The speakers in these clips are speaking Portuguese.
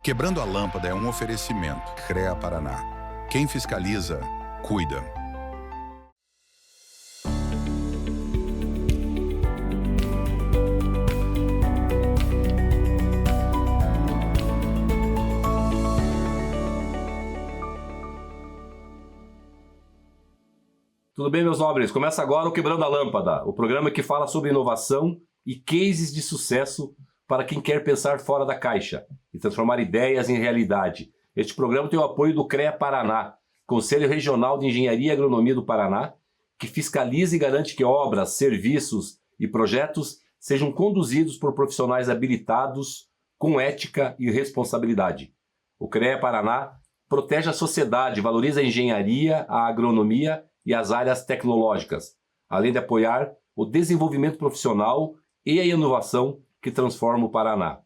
Quebrando a Lâmpada é um oferecimento. CREA Paraná. Quem fiscaliza, cuida. Tudo bem, meus nobres? Começa agora o Quebrando a Lâmpada, o programa que fala sobre inovação e cases de sucesso para quem quer pensar fora da caixa e transformar ideias em realidade. Este programa tem o apoio do CREA Paraná, Conselho Regional de Engenharia e Agronomia do Paraná, que fiscaliza e garante que obras, serviços e projetos sejam conduzidos por profissionais habilitados com ética e responsabilidade. O CREA Paraná protege a sociedade, valoriza a engenharia, a agronomia e as áreas tecnológicas, além de apoiar o desenvolvimento profissional e a inovação que transforma o Paraná.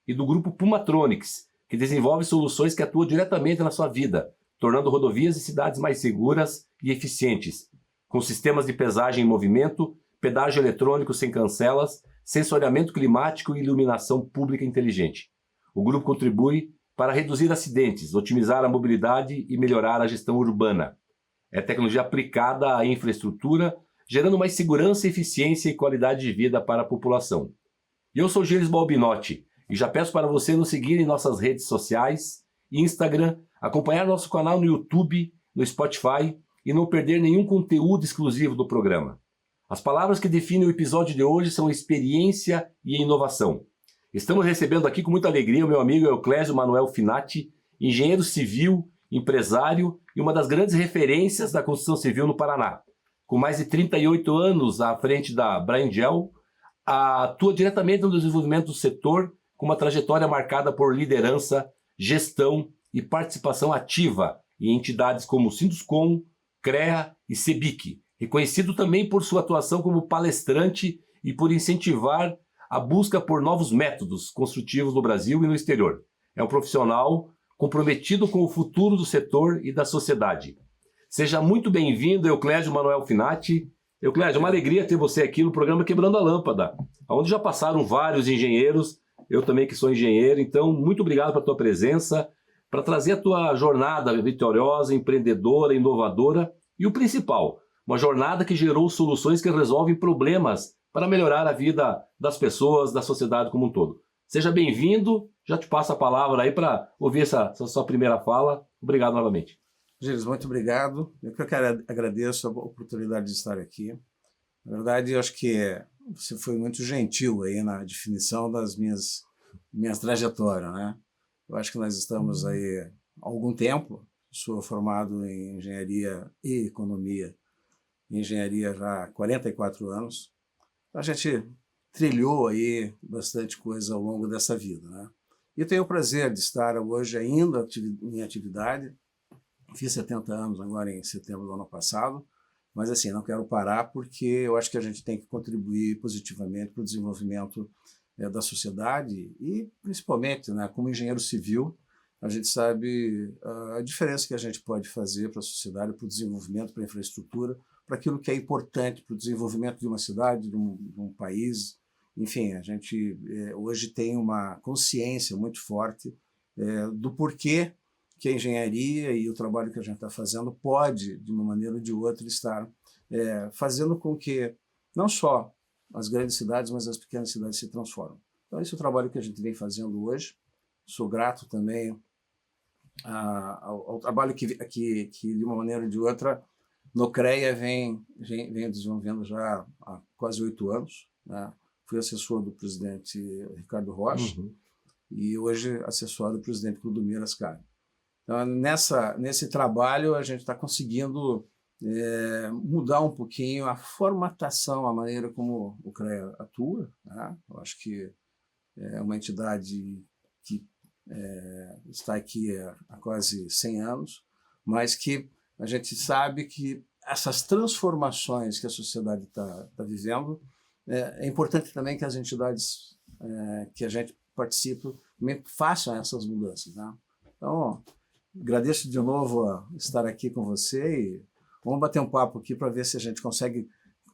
E do grupo Pumatronics, que desenvolve soluções que atuam diretamente na sua vida, tornando rodovias e cidades mais seguras e eficientes, com sistemas de pesagem em movimento, pedágio eletrônico sem cancelas, sensoriamento climático e iluminação pública inteligente. O grupo contribui para reduzir acidentes, otimizar a mobilidade e melhorar a gestão urbana. É tecnologia aplicada à infraestrutura, gerando mais segurança, eficiência e qualidade de vida para a população. E eu sou Gilles Balbinotti e já peço para você nos seguir em nossas redes sociais, Instagram, acompanhar nosso canal no YouTube, no Spotify e não perder nenhum conteúdo exclusivo do programa. As palavras que definem o episódio de hoje são experiência e inovação. Estamos recebendo aqui com muita alegria o meu amigo Euclésio Manuel Finati, engenheiro civil, empresário e uma das grandes referências da construção civil no Paraná. Com mais de 38 anos à frente da Braingel, atua diretamente no desenvolvimento do setor, com uma trajetória marcada por liderança, gestão e participação ativa em entidades como Sinduscom, CREA e CEBIC, reconhecido também por sua atuação como palestrante e por incentivar a busca por novos métodos construtivos no Brasil e no exterior. É um profissional comprometido com o futuro do setor e da sociedade. Seja muito bem-vindo, Euclésio Manuel Finati. Euclésio, é uma alegria ter você aqui no programa Quebrando a Lâmpada, onde já passaram vários engenheiros, eu também que sou engenheiro, então muito obrigado pela tua presença, para trazer a tua jornada vitoriosa, empreendedora, inovadora e o principal, uma jornada que gerou soluções que resolvem problemas para melhorar a vida das pessoas, da sociedade como um todo. Seja bem-vindo, já te passo a palavra aí para ouvir essa sua primeira fala. Obrigado novamente. Gilles, muito obrigado. Eu agradeço a oportunidade de estar aqui. Na verdade, eu acho que você foi muito gentil aí na definição das minhas trajetórias, né? Eu acho que nós estamos aí há algum tempo. Sou formado em engenharia e economia, em engenharia já há 44 anos. A gente trilhou aí bastante coisa ao longo dessa vida, né? E tenho o prazer de estar hoje ainda em atividade. Fiz 70 anos agora em setembro do ano passado, mas assim, não quero parar porque eu acho que a gente tem que contribuir positivamente para o desenvolvimento da sociedade e principalmente, né, como engenheiro civil, a gente sabe a diferença que a gente pode fazer para a sociedade, para o desenvolvimento, para a infraestrutura, para aquilo que é importante para o desenvolvimento de uma cidade, de um país. Enfim, a gente hoje tem uma consciência muito forte do porquê que a engenharia e o trabalho que a gente está fazendo pode, de uma maneira ou de outra, estar fazendo com que não só as grandes cidades, mas as pequenas cidades se transformem. Então, esse é o trabalho que a gente vem fazendo hoje. Sou grato também ao trabalho que, de uma maneira ou de outra, no CREA vem desenvolvendo já há quase 8 anos, né? Fui assessor do presidente Ricardo Rocha e hoje assessor do presidente Clodomiro Ascari. Então, nesse trabalho, a gente está conseguindo mudar um pouquinho a formatação, a maneira como o CREA atua, né? Eu acho que é uma entidade que está aqui há quase 100 anos, mas que a gente sabe que essas transformações que a sociedade está vivendo, é importante também que as entidades que a gente participa também façam essas mudanças, né? Então, agradeço de novo estar aqui com você e vamos bater um papo aqui para ver se a gente consegue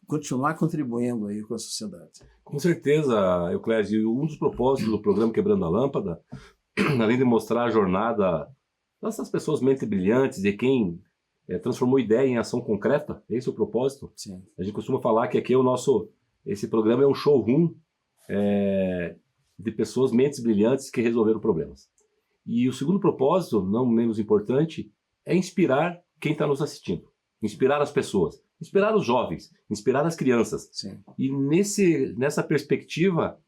continuar contribuindo aí com a sociedade. Com certeza, Euclésio. Um dos propósitos do programa Quebrando a Lâmpada além de mostrar a jornada dessas pessoas mentes brilhantes, de quem transformou ideia em ação concreta, esse é o propósito. Sim. A gente costuma falar que aqui é esse programa é um showroom de pessoas mentes brilhantes que resolveram problemas. E o segundo propósito, não menos importante, é inspirar quem está nos assistindo, inspirar as pessoas, inspirar os jovens, inspirar as crianças. Sim. E nessa perspectiva,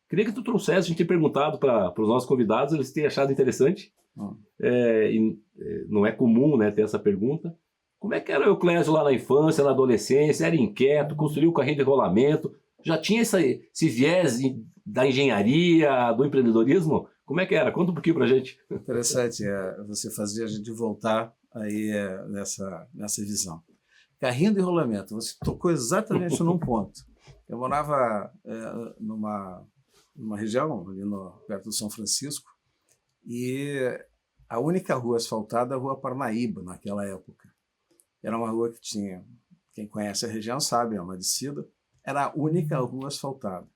queria que tu trouxesse, a gente tem perguntado para os nossos convidados, eles têm achado interessante, não é comum, né, ter essa pergunta. Como é que era o Euclésio lá na infância, na adolescência? Era inquieto, construiu o carrinho de rolamento, já tinha esse viés da engenharia, do empreendedorismo? Como é que era? Conta um pouquinho pra gente. Interessante você fazer a gente voltar aí nessa visão. Carrinho de rolamento, você tocou exatamente num ponto. Eu morava numa região ali perto do São Francisco, e a única rua asfaltada, a Rua Parnaíba, naquela época. Era uma rua que tinha, quem conhece a região sabe, é uma descida, era a única rua asfaltada.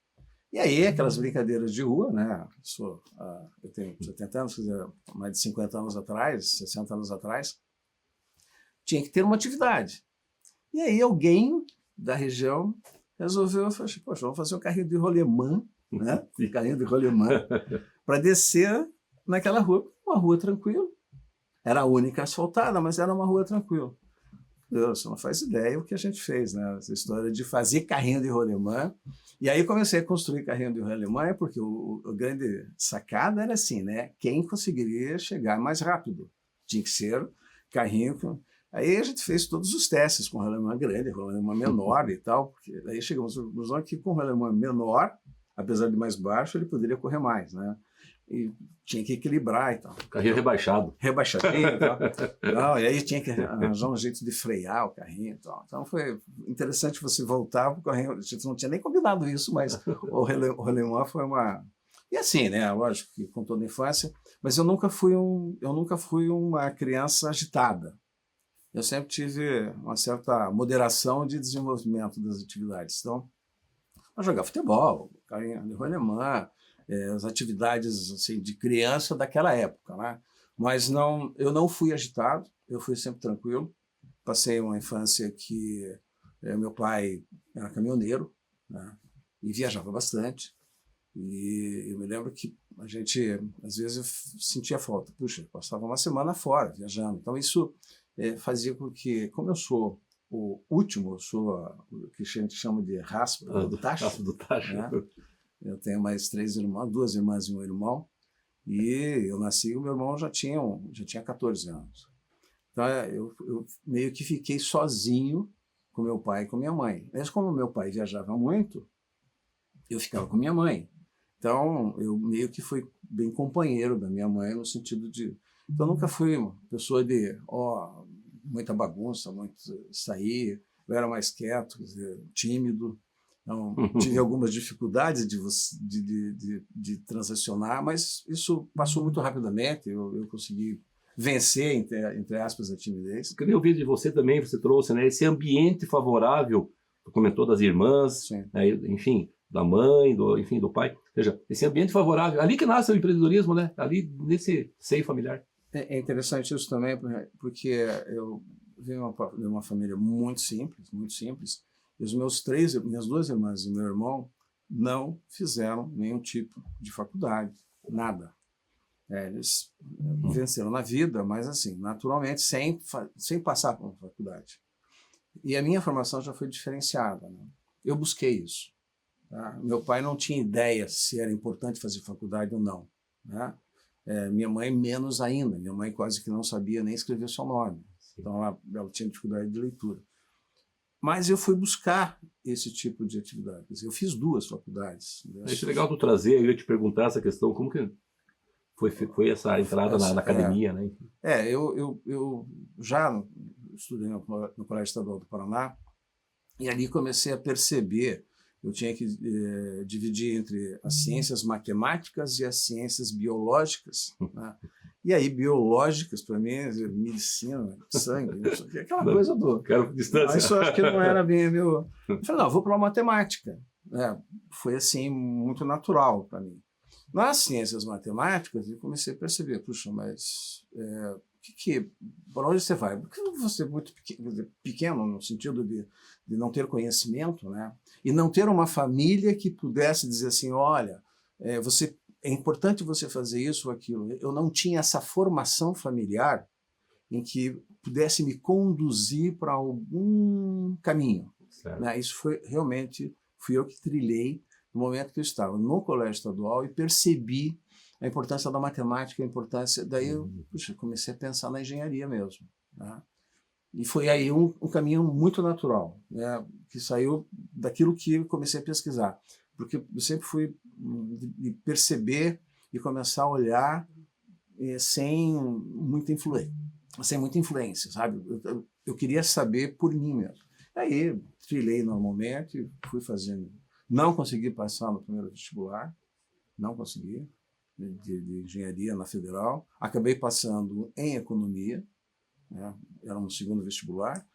E aí, aquelas brincadeiras de rua, né? Eu tenho 70 anos, quer dizer, mais de 50 anos atrás, 60 anos atrás, tinha que ter uma atividade. E aí alguém da região resolveu, falou assim, poxa, vamos fazer um carrinho de rolemã, né? Carrinho de rolemã, para descer naquela rua. Uma rua tranquila. Era a única asfaltada, mas era uma rua tranquila. Você não faz ideia o que a gente fez, né? Essa história de fazer carrinho de rolemã. E aí comecei a construir carrinho de rolemã, porque a grande sacada era assim, né? Quem conseguiria chegar mais rápido. Tinha que ser carrinho. Aí a gente fez todos os testes com rolemã grande, rolemã menor e tal, porque aí chegamos à conclusão que com rolemã menor, apesar de mais baixo, ele poderia correr mais, né? E tinha que equilibrar e tal. Carrinho rebaixado. Rebaixadinho e tal. Não, e aí tinha que arranjar um jeito de frear o carrinho e tal. Então foi interessante você voltar para o carrinho. A gente não tinha nem combinado isso, mas o rolemã foi uma... E assim, né? Lógico que com toda a infância, mas eu nunca fui uma criança agitada. Eu sempre tive uma certa moderação de desenvolvimento das atividades. Então, eu jogava futebol, carrinho de rolemã, as atividades assim, de criança daquela época, né? Mas eu não fui agitado, eu fui sempre tranquilo. Passei uma infância que meu pai era caminhoneiro, né? E viajava bastante. E eu me lembro que a gente, às vezes, eu sentia falta. Puxa, passava uma semana fora, viajando. Então, isso fazia com que, como eu sou o último, eu sou o que a gente chama de raspa do tacho. Raspa do tacho. Né? Eu tenho mais 3 irmãos, 2 irmãs e um irmão. E eu nasci e o meu irmão já tinha 14 anos. Então, eu meio que fiquei sozinho com meu pai e com minha mãe. Mas como meu pai viajava muito, eu ficava com minha mãe. Então, eu meio que fui bem companheiro da minha mãe, no sentido de... Então, eu nunca fui uma pessoa de muita bagunça, muito sair. Eu era mais quieto, quer dizer, tímido. Então, tive algumas dificuldades de transacionar, mas isso passou muito rapidamente. Eu consegui vencer, entre aspas, a timidez. Eu queria ouvir de você também, você trouxe, né, esse ambiente favorável, tu comentou das irmãs, né, enfim, da mãe, do pai. Ou seja, esse ambiente favorável, ali que nasce o empreendedorismo, né? Ali nesse seio familiar. É interessante isso também, porque eu venho de uma família muito simples, muito simples. E minhas 2 irmãs e meu irmão não fizeram nenhum tipo de faculdade, nada. Eles venceram na vida, mas assim, naturalmente, sem passar por uma faculdade. E a minha formação já foi diferenciada, né? Eu busquei isso. Tá? Meu pai não tinha ideia se era importante fazer faculdade ou não. Né? Minha mãe menos ainda. Minha mãe quase que não sabia nem escrever seu nome. Então ela tinha dificuldade de leitura. Mas eu fui buscar esse tipo de atividade. Eu fiz 2 faculdades. Isso é legal tu trazer, eu ia te perguntar essa questão, como que foi essa entrada na academia, né? Eu já estudei no Colégio Estadual do Paraná, e ali comecei a perceber, eu tinha que dividir entre as ciências matemáticas e as ciências biológicas, né? E aí, biológicas, para mim, medicina, sangue, aquela coisa do... Quero distância. Isso eu acho que não era bem meu... Eu falei, não, vou para a matemática. Foi assim, muito natural para mim. Nas ciências matemáticas, eu comecei a perceber, puxa, mas para onde você vai? Porque você é muito pequeno no sentido de não ter conhecimento, né? E não ter uma família que pudesse dizer assim, olha, é importante você fazer isso ou aquilo. Eu não tinha essa formação familiar em que pudesse me conduzir para algum caminho. Né? Isso fui eu que trilhei no momento que eu estava no colégio estadual e percebi a importância da matemática, a importância... Daí eu comecei a pensar na engenharia mesmo. Né? E foi aí um caminho muito natural, né? Que saiu daquilo que eu comecei a pesquisar. Porque eu sempre fui de perceber e começar a olhar sem muita influência, sabe? Eu queria saber por mim mesmo. Aí trilhei normalmente, fui fazendo. Não consegui passar no primeiro vestibular, não consegui, de engenharia na Federal. Acabei passando em economia, né? Era um segundo vestibular.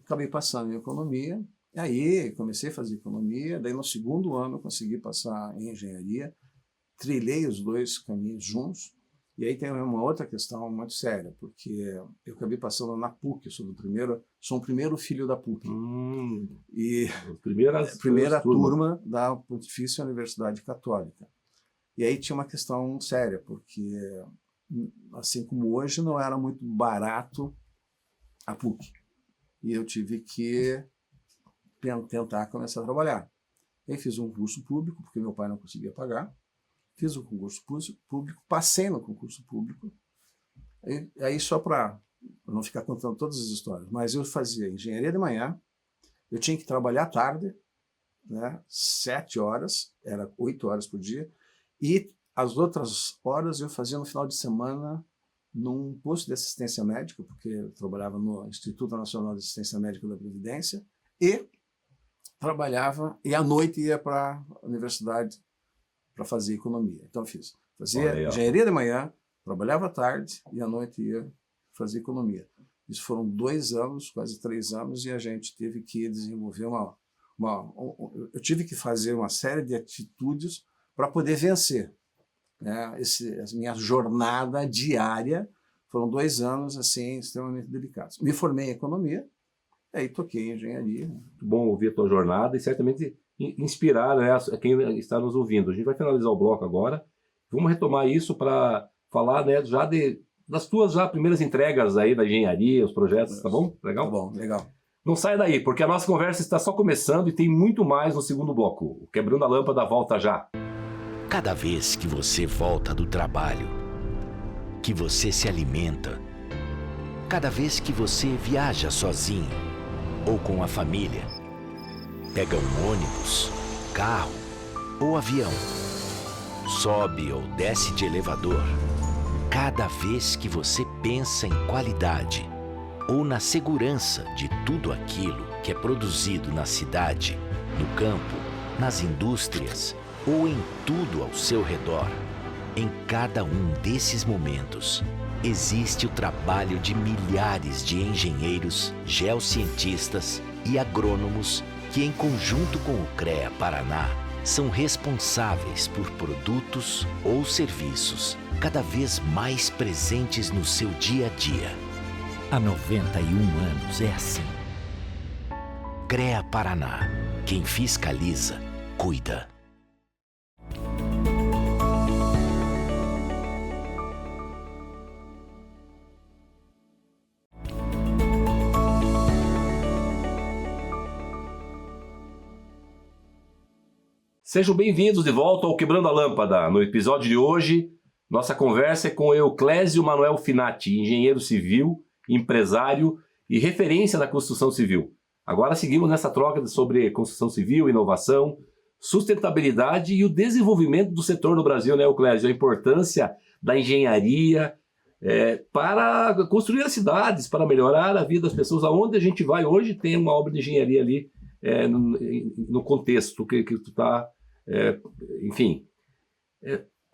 Acabei passando em economia, e aí comecei a fazer economia, daí no segundo ano eu consegui passar em engenharia, trilhei os dois caminhos juntos, e aí tem uma outra questão muito séria, porque eu acabei passando na PUC, sou o primeiro filho da PUC. E primeira turma da Pontifícia Universidade Católica. E aí tinha uma questão séria, porque assim como hoje não era muito barato a PUC. E eu tive que tentar começar a trabalhar. Aí fiz um curso público, porque meu pai não conseguia pagar. Fiz o concurso público, passei no concurso público. Aí só para não ficar contando todas as histórias, mas eu fazia engenharia de manhã, eu tinha que trabalhar à tarde, né, 7 horas, era 8 horas por dia, e as outras horas eu fazia no final de semana num posto de assistência médica, porque eu trabalhava no Instituto Nacional de Assistência Médica da Previdência, e trabalhava, e à noite ia para a universidade para fazer economia. Então fazia engenharia de manhã, trabalhava à tarde e à noite ia fazer economia. Isso foram 2 anos, quase 3 anos, e a gente teve que desenvolver eu tive que fazer uma série de atitudes para poder vencer. Né? A minha jornada diária foram 2 anos assim, extremamente delicados. Me formei em economia, aí toquei em engenharia. Muito bom ouvir a tua jornada e certamente inspirar, né, quem está nos ouvindo. A gente vai finalizar o bloco agora. Vamos retomar isso para falar, né, já das tuas primeiras entregas aí da engenharia, os projetos, tá bom? Legal? Tá bom, legal. Não sai daí, porque a nossa conversa está só começando e tem muito mais no segundo bloco. O Quebrando a Lâmpada volta já. Cada vez que você volta do trabalho, que você se alimenta, cada vez que você viaja sozinho ou com a família, pega um ônibus, carro ou avião, sobe ou desce de elevador. Cada vez que você pensa em qualidade ou na segurança de tudo aquilo que é produzido na cidade, no campo, nas indústrias ou em tudo ao seu redor, em cada um desses momentos, existe o trabalho de milhares de engenheiros, geocientistas e agrônomos que, em conjunto com o CREA Paraná, são responsáveis por produtos ou serviços cada vez mais presentes no seu dia a dia. Há 91 anos é assim. CREA Paraná. Quem fiscaliza, cuida. Sejam bem-vindos de volta ao Quebrando a Lâmpada. No episódio de hoje, nossa conversa é com o Euclésio Manuel Finati, engenheiro civil, empresário e referência na construção civil. Agora seguimos nessa troca sobre construção civil, inovação, sustentabilidade e o desenvolvimento do setor no Brasil, né, Euclésio? A importância da engenharia para construir as cidades, para melhorar a vida das pessoas. Aonde a gente vai hoje tem uma obra de engenharia ali no contexto que tu está... enfim.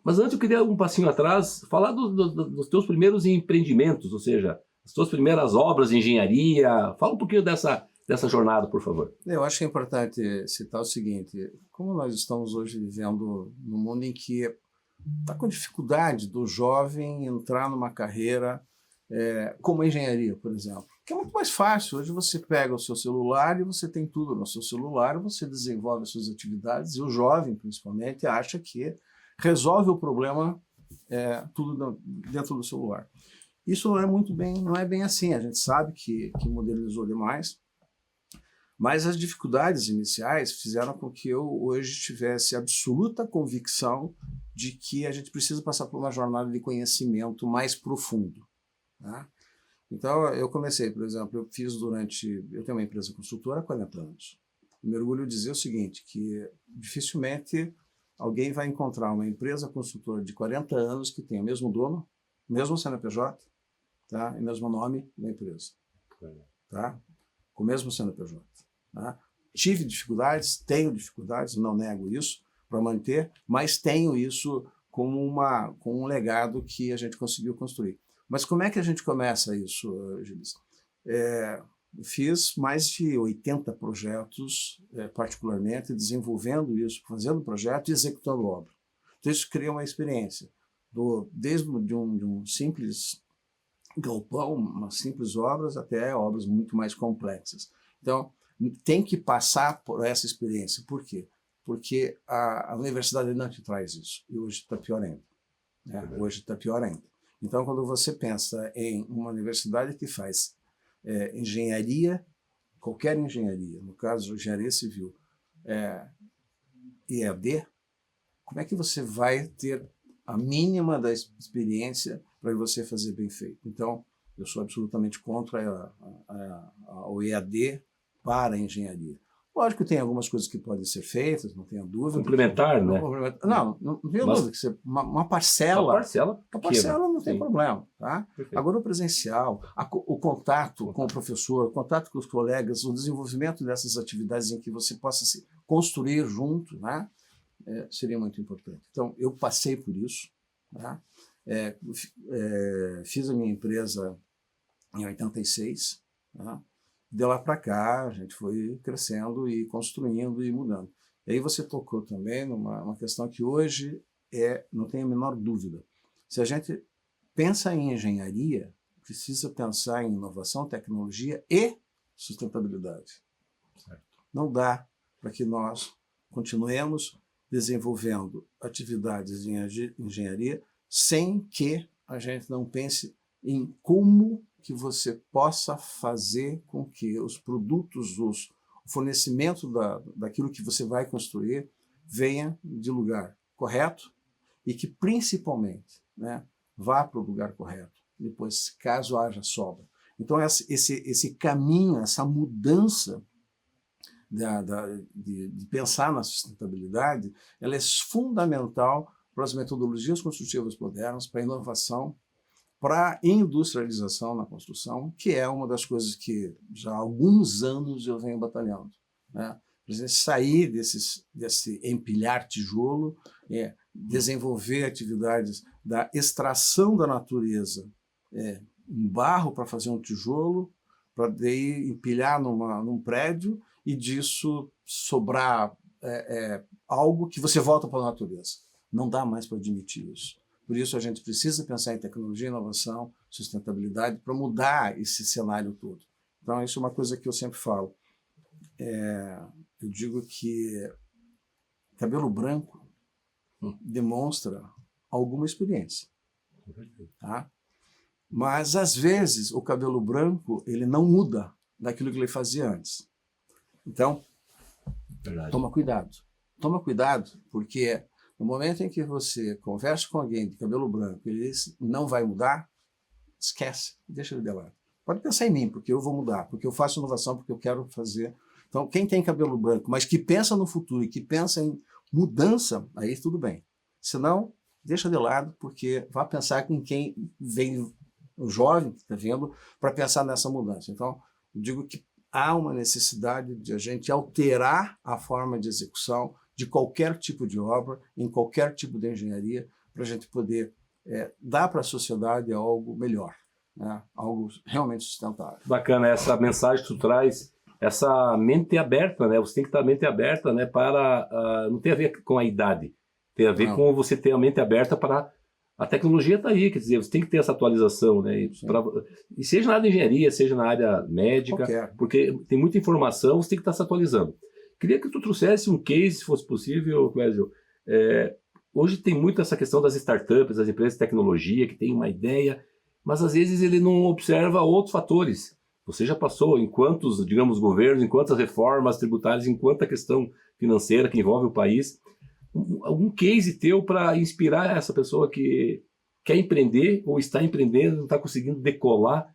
Mas antes eu queria um passinho atrás, falar dos teus primeiros empreendimentos, ou seja, as tuas primeiras obras de engenharia. Fala um pouquinho dessa jornada, por favor. Eu acho que é importante citar o seguinte: como nós estamos hoje vivendo num mundo em que está com dificuldade do jovem entrar numa carreira como a engenharia, por exemplo. Que é muito mais fácil. Hoje você pega o seu celular e você tem tudo no seu celular, você desenvolve as suas atividades, e o jovem, principalmente, acha que resolve o problema tudo dentro do celular. Isso não é bem assim. A gente sabe que modernizou demais, mas as dificuldades iniciais fizeram com que eu hoje tivesse absoluta convicção de que a gente precisa passar por uma jornada de conhecimento mais profundo, tá? Então, eu comecei, por exemplo, eu tenho uma empresa consultora há 40 anos. Eu me orgulho de dizer o seguinte, que dificilmente alguém vai encontrar uma empresa consultora de 40 anos que tenha o mesmo dono, mesmo CNPJ, tá? E mesmo nome da empresa, tá? Com o mesmo CNPJ. Tá? Tive dificuldades, tenho dificuldades, não nego isso, para manter, mas tenho isso como um legado que a gente conseguiu construir. Mas como é que a gente começa isso, Gilles? Fiz mais de 80 projetos, particularmente, desenvolvendo isso, fazendo projeto e executando obra. Então isso cria uma experiência, desde de um simples galpão, umas simples obras, até obras muito mais complexas. Então, tem que passar por essa experiência. Por quê? Porque a universidade não te traz isso. E hoje está pior ainda. Hoje está pior ainda. Então, quando você pensa em uma universidade que faz engenharia, qualquer engenharia, no caso, engenharia civil, EAD, como é que você vai ter a mínima da experiência para você fazer bem feito? Então, eu sou absolutamente contra o EAD para a engenharia. Lógico que tem algumas coisas que podem ser feitas, não tenha dúvida. Complementar, né? Não tenho dúvida. Que uma parcela. Uma parcela Não tem problema. Tá? Agora, o presencial, o contato com o professor, o contato com os colegas, o desenvolvimento dessas atividades em que você possa se construir junto, né? Seria muito importante. Então, eu passei por isso. Tá? Fiz a minha empresa em 86, tá? De lá para cá, a gente foi crescendo e construindo e mudando. E aí você tocou também numa questão que hoje não tem a menor dúvida. Se a gente pensa em engenharia, precisa pensar em inovação, tecnologia e sustentabilidade. Certo. Não dá para que nós continuemos desenvolvendo atividades de engenharia sem que a gente não pense em como que você possa fazer com que os produtos, o fornecimento daquilo que você vai construir venha de lugar correto e que, principalmente, né, vá para o lugar correto, depois, caso haja sobra. Então, esse caminho, essa mudança de pensar na sustentabilidade, ela é fundamental para as metodologias construtivas modernas, para a inovação, para a industrialização na construção, que é uma das coisas que já há alguns anos eu venho batalhando, né? Para a gente sair desse empilhar tijolo, desenvolver atividades da extração da natureza em barro para fazer um tijolo, para daí empilhar num prédio e disso sobrar algo que você volta para a natureza. Não dá mais para admitir isso. Por isso, a gente precisa pensar em tecnologia, inovação, sustentabilidade, para mudar esse cenário todo. Então, isso é uma coisa que eu sempre falo. Eu digo que cabelo branco demonstra alguma experiência. Tá? Mas, às vezes, o cabelo branco ele não muda daquilo que ele fazia antes. Então, toma cuidado. Toma cuidado, porque no momento em que você conversa com alguém de cabelo branco e ele diz não vai mudar, esquece, deixa ele de lado. Pode pensar em mim, porque eu vou mudar, porque eu faço inovação, porque eu quero fazer. Então, quem tem cabelo branco, mas que pensa no futuro e que pensa em mudança, aí tudo bem. Se não, deixa de lado, porque vai pensar em quem vem, o jovem que está vendo, para pensar nessa mudança. Então, eu digo que há uma necessidade de a gente alterar a forma de execução de qualquer tipo de obra, em qualquer tipo de engenharia, para a gente poder dar para a sociedade algo melhor, né? Algo realmente sustentável. Bacana essa mensagem que tu traz, essa mente aberta, né? Você tem que estar mente aberta, né? Para não tem a ver com a idade, Tem a ver Não. com você ter a mente aberta para... A tecnologia está aí, quer dizer, você tem que ter essa atualização, né? E seja na área de engenharia, seja na área médica, Qualquer. porque tem muita informação, você tem que estar se atualizando. Queria que tu trouxesse um case, se fosse possível, Clésio. Hoje tem muito essa questão das startups, das empresas de tecnologia, que tem uma ideia, mas às vezes ele não observa outros fatores. Você já passou em quantos, digamos, governos, em quantas reformas tributárias, em quanta questão financeira que envolve o país. Algum case teu para inspirar essa pessoa que quer empreender ou está empreendendo, não está conseguindo decolar.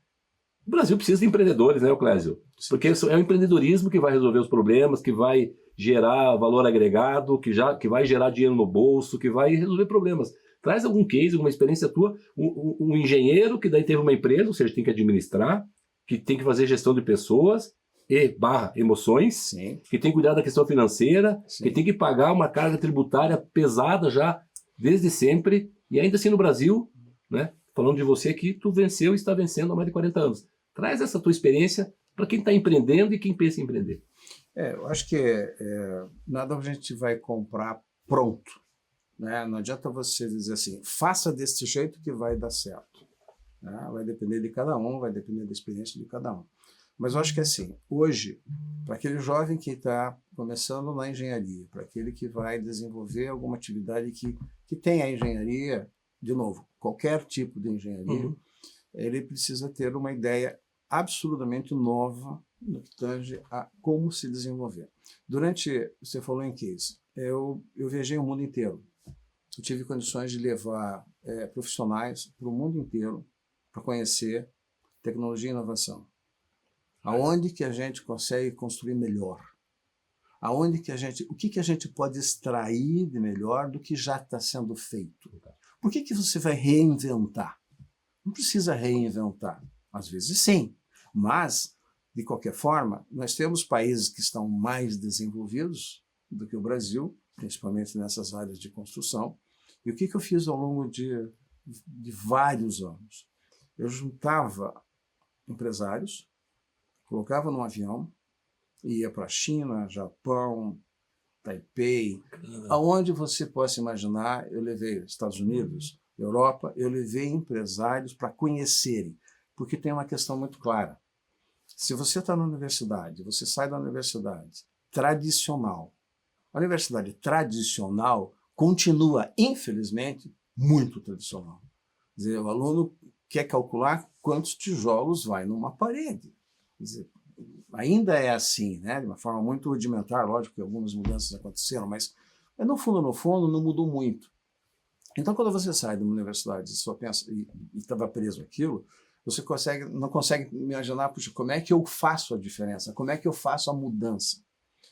O Brasil precisa de empreendedores, né, Clésio? Porque é o empreendedorismo que vai resolver os problemas, que vai gerar valor agregado, que vai gerar dinheiro no bolso, que vai resolver problemas. Traz algum case, alguma experiência tua, um engenheiro que daí teve uma empresa, ou seja, tem que administrar, que tem que fazer gestão de pessoas emoções, Sim. que tem que cuidar da questão financeira, Sim. que tem que pagar uma carga tributária pesada já desde sempre, e ainda assim no Brasil, né, falando de você aqui, tu venceu e está vencendo há mais de 40 anos. Traz essa tua experiência para quem está empreendendo e quem pensa em empreender. Eu acho que nada a gente vai comprar pronto, né? Não adianta você dizer assim, faça desse jeito que vai dar certo, né? Vai depender de cada um, vai depender da experiência de cada um. Mas eu acho que assim, hoje, para aquele jovem que está começando na engenharia, para aquele que vai desenvolver alguma atividade que tem a engenharia, de novo, qualquer tipo de engenharia, ele precisa ter uma ideia absolutamente nova no que tange a como se desenvolver. Você falou em case, eu viajei o mundo inteiro. Eu tive condições de levar profissionais para o mundo inteiro para conhecer tecnologia e inovação. Aonde que a gente consegue construir melhor? O que a gente pode extrair de melhor do que já está sendo feito? Por que você vai reinventar? Não precisa reinventar. Às vezes sim, mas, de qualquer forma, nós temos países que estão mais desenvolvidos do que o Brasil, principalmente nessas áreas de construção. E o que eu fiz ao longo de vários anos? Eu juntava empresários, colocava num avião, ia para a China, Japão, Taipei, aonde você possa imaginar. Eu levei Estados Unidos, Europa, eu levei empresários para conhecerem, porque tem uma questão muito clara. Se você está na universidade, você sai da universidade tradicional, a universidade tradicional continua, infelizmente, muito tradicional. Quer dizer, o aluno quer calcular quantos tijolos vai numa parede. Quer dizer, ainda é assim, né? De uma forma muito rudimentar, lógico que algumas mudanças aconteceram, mas no fundo, não mudou muito. Então, quando você sai de uma universidade e só pensa e estava preso àquilo, você não consegue imaginar, puxa, como é que eu faço a diferença? Como é que eu faço a mudança?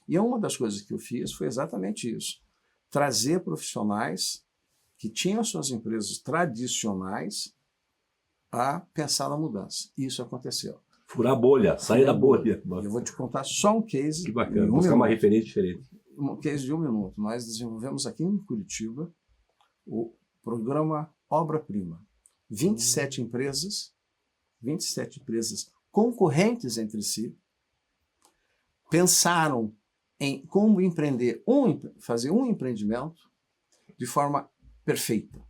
E uma das coisas que eu fiz foi exatamente isso. Trazer profissionais que tinham suas empresas tradicionais a pensar na mudança. E isso aconteceu. Furar a bolha, sair da bolha. Eu vou te contar só um case. Que bacana, buscar uma referência diferente. Um case de 1 minuto. Nós desenvolvemos aqui em Curitiba o programa Obra Prima. 27 empresas concorrentes entre si, pensaram em como fazer um empreendimento de forma perfeita,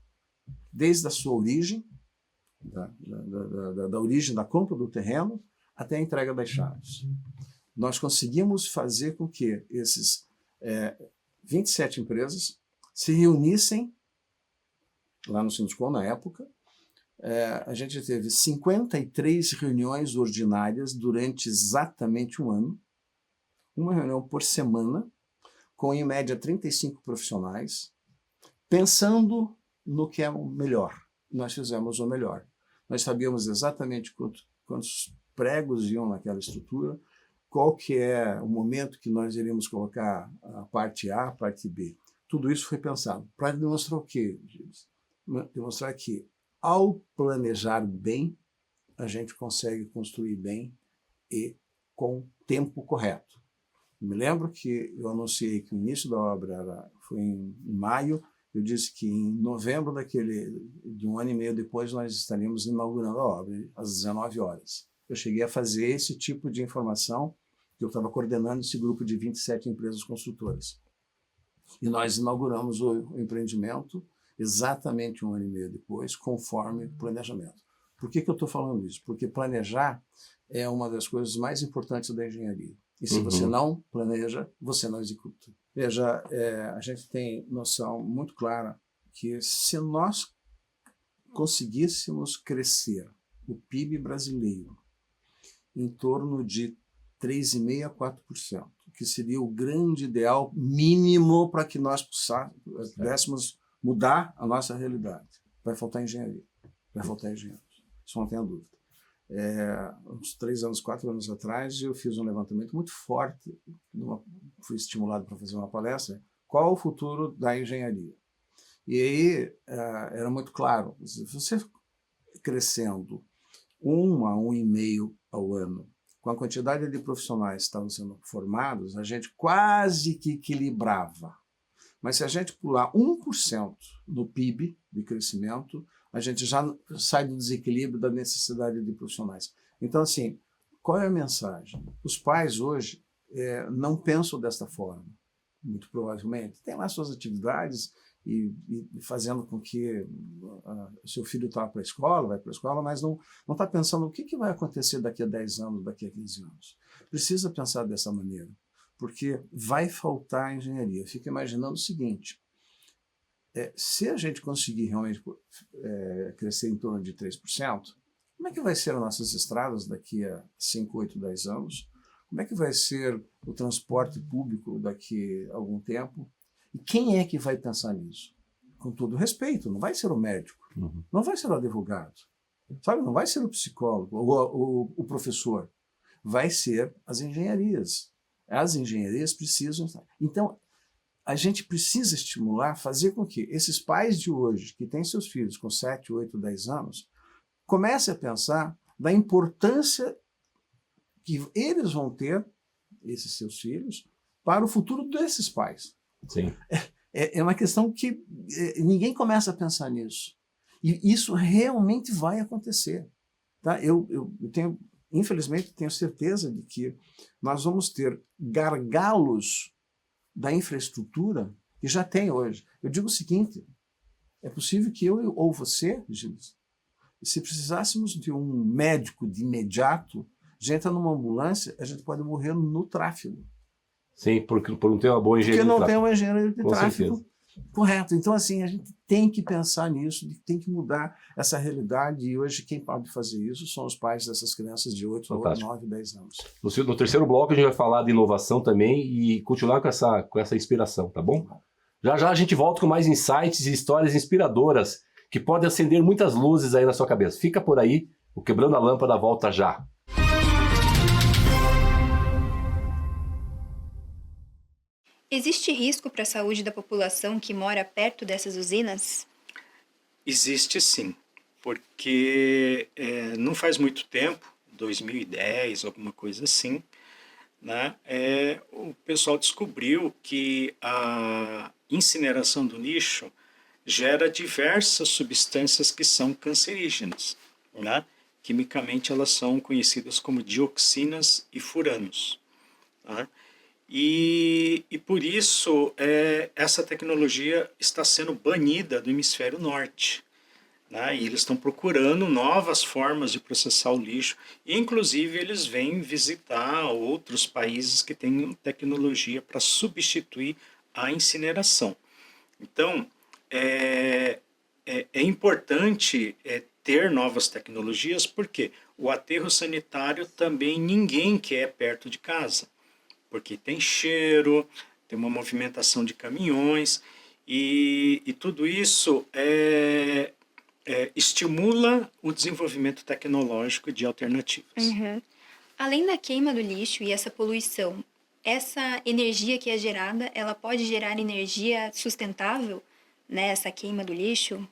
desde a sua origem, da origem da compra do terreno, até a entrega das chaves. Nós conseguimos fazer com que esses 27 empresas se reunissem lá no Sindicom, na época. A gente teve 53 reuniões ordinárias durante exatamente um ano, uma reunião por semana, com em média 35 profissionais, pensando no que é o melhor. Nós fizemos o melhor. Nós sabíamos exatamente quantos pregos iam naquela estrutura, qual que é o momento que nós iríamos colocar a parte A, a parte B. Tudo isso foi pensado. Para demonstrar o quê, Gilles? Demonstrar que, ao planejar bem, a gente consegue construir bem e com tempo correto. Me lembro que eu anunciei que o início da obra foi em maio. Eu disse que em novembro de um ano e meio depois, nós estaríamos inaugurando a obra, às 19 horas. Eu cheguei a fazer esse tipo de informação, que eu estava coordenando esse grupo de 27 empresas construtoras. E nós inauguramos o empreendimento exatamente 1 ano e meio depois, conforme o planejamento. Por que eu estou falando isso? Porque planejar é uma das coisas mais importantes da engenharia. E se você não planeja, você não executa. Veja, a gente tem noção muito clara que se nós conseguíssemos crescer o PIB brasileiro em torno de 3,5% a 4%, que seria o grande ideal mínimo para que nós pudéssemos mudar a nossa realidade. Vai faltar engenharia, vai faltar engenheiros, isso não tenha dúvida. Uns 3 anos, 4 anos atrás, eu fiz um levantamento muito forte, fui estimulado para fazer uma palestra, qual o futuro da engenharia? E aí era muito claro, se você crescendo 1 a 1,5 ao ano, com a quantidade de profissionais que estavam sendo formados, a gente quase que equilibrava. Mas se a gente pular 1% no PIB de crescimento, a gente já sai do desequilíbrio da necessidade de profissionais. Então, assim, qual é a mensagem? Os pais hoje não pensam desta forma, muito provavelmente. Tem lá suas atividades e fazendo com que seu filho vá para a escola, mas não está pensando o que vai acontecer daqui a 10 anos, daqui a 15 anos. Precisa pensar dessa maneira, porque vai faltar engenharia. Fica imaginando o seguinte, se a gente conseguir realmente crescer em torno de 3%, como é que vai ser as nossas estradas daqui a 5, 8, 10 anos? Como é que vai ser o transporte público daqui a algum tempo? E quem é que vai pensar nisso? Com todo respeito, não vai ser o médico, não vai ser o advogado, sabe? Não vai ser o psicólogo ou o professor, vai ser as engenharias. As engenharias precisam estar. Então, a gente precisa estimular, fazer com que esses pais de hoje, que têm seus filhos com 7, 8, 10 anos, comecem a pensar da importância que eles vão ter, esses seus filhos, para o futuro desses pais. Sim. É uma questão que ninguém começa a pensar nisso. E isso realmente vai acontecer. Tá? Eu tenho, infelizmente, tenho certeza de que nós vamos ter gargalos da infraestrutura que já tem hoje. Eu digo o seguinte, é possível que eu ou você, Gilles, se precisássemos de um médico de imediato, a gente entra numa ambulância, a gente pode morrer no tráfego. Sim, por não ter uma boa engenharia de tráfego. Porque não tem uma engenharia de Com tráfego certeza. correto. Então, assim, a gente tem que pensar nisso, tem que mudar essa realidade. E hoje quem pode fazer isso são os pais dessas crianças de 8, Fantástico. 9, 10 anos. No terceiro bloco a gente vai falar de inovação também e continuar com essa inspiração, tá bom? Já já a gente volta com mais insights e histórias inspiradoras que podem acender muitas luzes aí na sua cabeça. Fica por aí, o Quebrando a Lâmpada volta já. Existe risco para a saúde da população que mora perto dessas usinas? Existe sim, porque não faz muito tempo, 2010, alguma coisa assim, né, o pessoal descobriu que a incineração do lixo gera diversas substâncias que são cancerígenas. Né? Quimicamente elas são conhecidas como dioxinas e furanos. Tá? E por isso essa tecnologia está sendo banida do hemisfério norte. Né? E eles estão procurando novas formas de processar o lixo. E, inclusive, eles vêm visitar outros países que têm tecnologia para substituir a incineração. Então, é importante ter novas tecnologias, porque o aterro sanitário também ninguém quer perto de casa. Porque tem cheiro, tem uma movimentação de caminhões, e tudo isso estimula o desenvolvimento tecnológico de alternativas. Uhum. Além da queima do lixo e essa poluição, essa energia que é gerada, ela pode gerar energia sustentável, né, essa queima do lixo?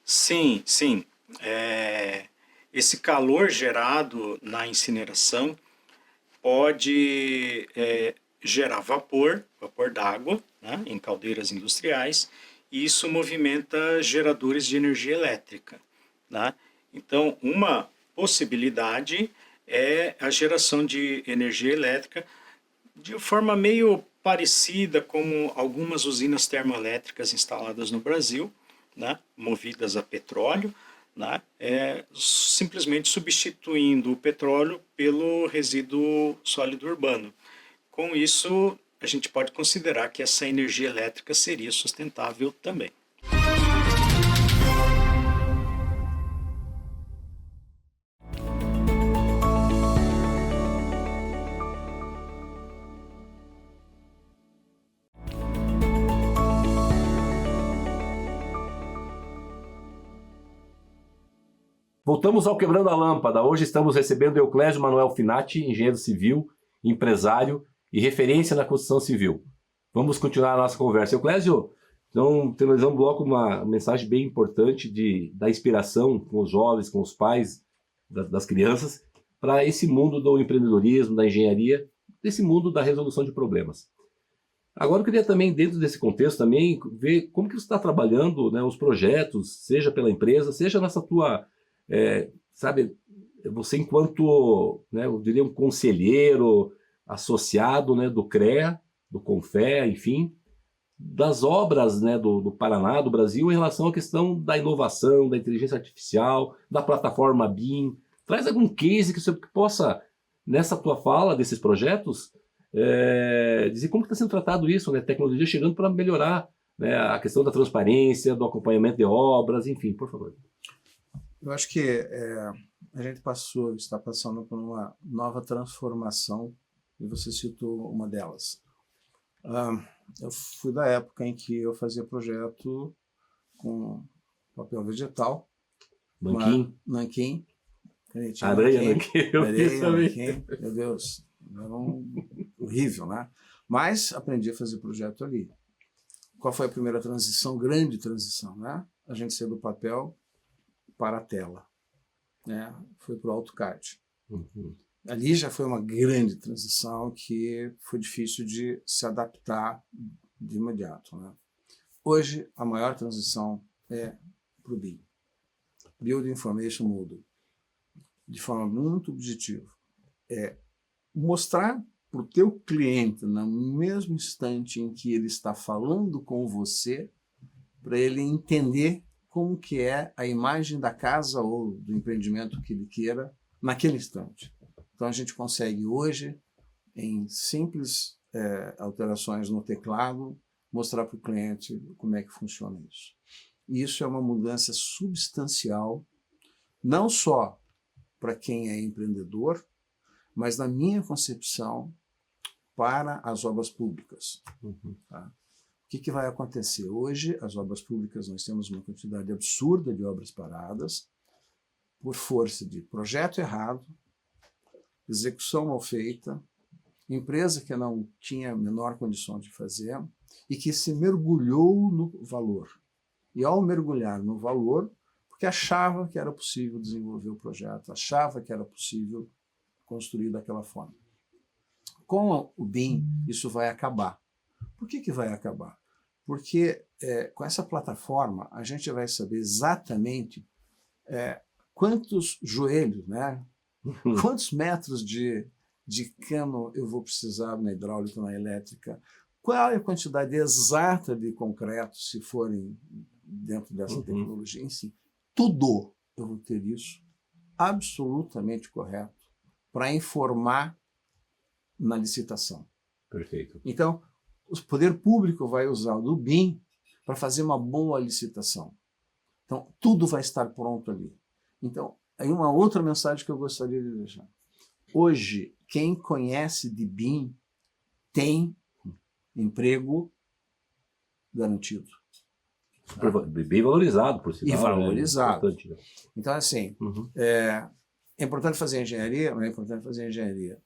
Sim, sim. Esse calor gerado na incineração pode gerar vapor d'água, né, em caldeiras industriais, e isso movimenta geradores de energia elétrica. Né? Então, uma possibilidade é a geração de energia elétrica de forma meio parecida com algumas usinas termoelétricas instaladas no Brasil, né, movidas a petróleo, né, simplesmente substituindo o petróleo pelo resíduo sólido urbano. Com isso, a gente pode considerar que essa energia elétrica seria sustentável também. Voltamos ao Quebrando a Lâmpada. Hoje estamos recebendo Euclésio Manuel Finati, engenheiro civil, empresário e referência na construção civil. Vamos continuar a nossa conversa. Euclésio, então, temos um bloco, uma mensagem bem importante da inspiração com os jovens, com os pais das crianças, para esse mundo do empreendedorismo, da engenharia, desse mundo da resolução de problemas. Agora eu queria também, dentro desse contexto, também ver como que você está trabalhando, né, os projetos, seja pela empresa, seja nessa tua... sabe, você enquanto, né, eu diria um conselheiro associado, né, do CREA, do CONFEA, enfim, das obras, né, do Paraná, do Brasil, em relação à questão da inovação, da inteligência artificial, da plataforma BIM. Traz algum case que você possa, nessa tua fala desses projetos, dizer como está sendo tratado isso, né, tecnologia chegando para melhorar, né, a questão da transparência, do acompanhamento de obras, enfim, por favor. Eu acho que a gente está passando por uma nova transformação, e você citou uma delas. Eu fui da época em que eu fazia projeto com papel vegetal, nanquim, aranha nanquim, eu fiz também. Nanquim, meu Deus, era horrível, né? Mas aprendi a fazer projeto ali. Qual foi a primeira transição? Grande transição, né? A gente saiu do papel para a tela, né? Foi para o AutoCAD. Uhum. Ali já foi uma grande transição que foi difícil de se adaptar de imediato, né? Hoje, a maior transição é para o BIM. Building Information Model. De forma muito objetiva. Mostrar para o teu cliente, no mesmo instante em que ele está falando com você, para ele entender como que é a imagem da casa ou do empreendimento que ele queira naquele instante. Então a gente consegue hoje, em simples alterações no teclado, mostrar para o cliente como é que funciona isso. E isso é uma mudança substancial, não só para quem é empreendedor, mas na minha concepção para as obras públicas. Uhum. Tá? O que vai acontecer? Hoje, as obras públicas, nós temos uma quantidade absurda de obras paradas por força de projeto errado, execução mal feita, empresa que não tinha a menor condição de fazer e que se mergulhou no valor. E ao mergulhar no valor, porque achava que era possível desenvolver o projeto, achava que era possível construir daquela forma. Com o BIM, isso vai acabar. Por que vai acabar? Porque com essa plataforma a gente vai saber exatamente quantos joelhos, né? Quantos metros de cano eu vou precisar na hidráulica, na elétrica, qual é a quantidade exata de concreto, se forem dentro dessa tecnologia em si. Tudo eu vou ter isso absolutamente correto para informar na licitação. Perfeito. Então, o poder público vai usar o do BIM para fazer uma boa licitação. Então, tudo vai estar pronto ali. Então, aí uma outra mensagem que eu gostaria de deixar. Hoje, quem conhece de BIM tem emprego garantido. Bem valorizado, por sinal. E valorizado. Né? Então, assim, é importante fazer engenharia,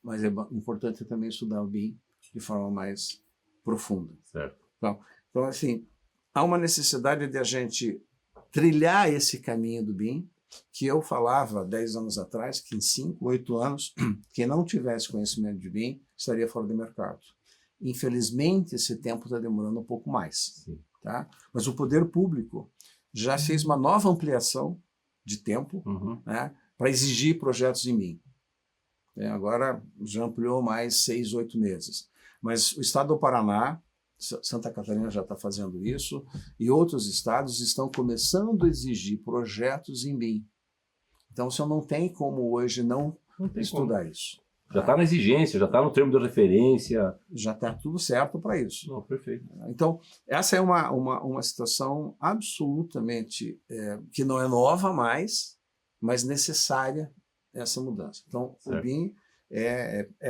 mas é importante também estudar o BIM de forma mais profunda. Certo. Então, assim, há uma necessidade de a gente trilhar esse caminho do BIM, que eu falava 10 anos atrás, que em 5, 8 anos, quem não tivesse conhecimento de BIM estaria fora do mercado. Infelizmente, esse tempo está demorando um pouco mais. Sim. Tá? Mas o poder público já fez uma nova ampliação de tempo, né, para exigir projetos em BIM. Agora já ampliou mais 6, 8 meses. Mas o estado do Paraná, Santa Catarina já está fazendo isso, e outros estados estão começando a exigir projetos em BIM. Então, você não tem como hoje não estudar isso. Já está na exigência, já está no termo de referência. Já está tudo certo para isso. Não, perfeito. Então, essa é uma situação absolutamente que não é nova mais, mas necessária essa mudança. Então, certo. O BIM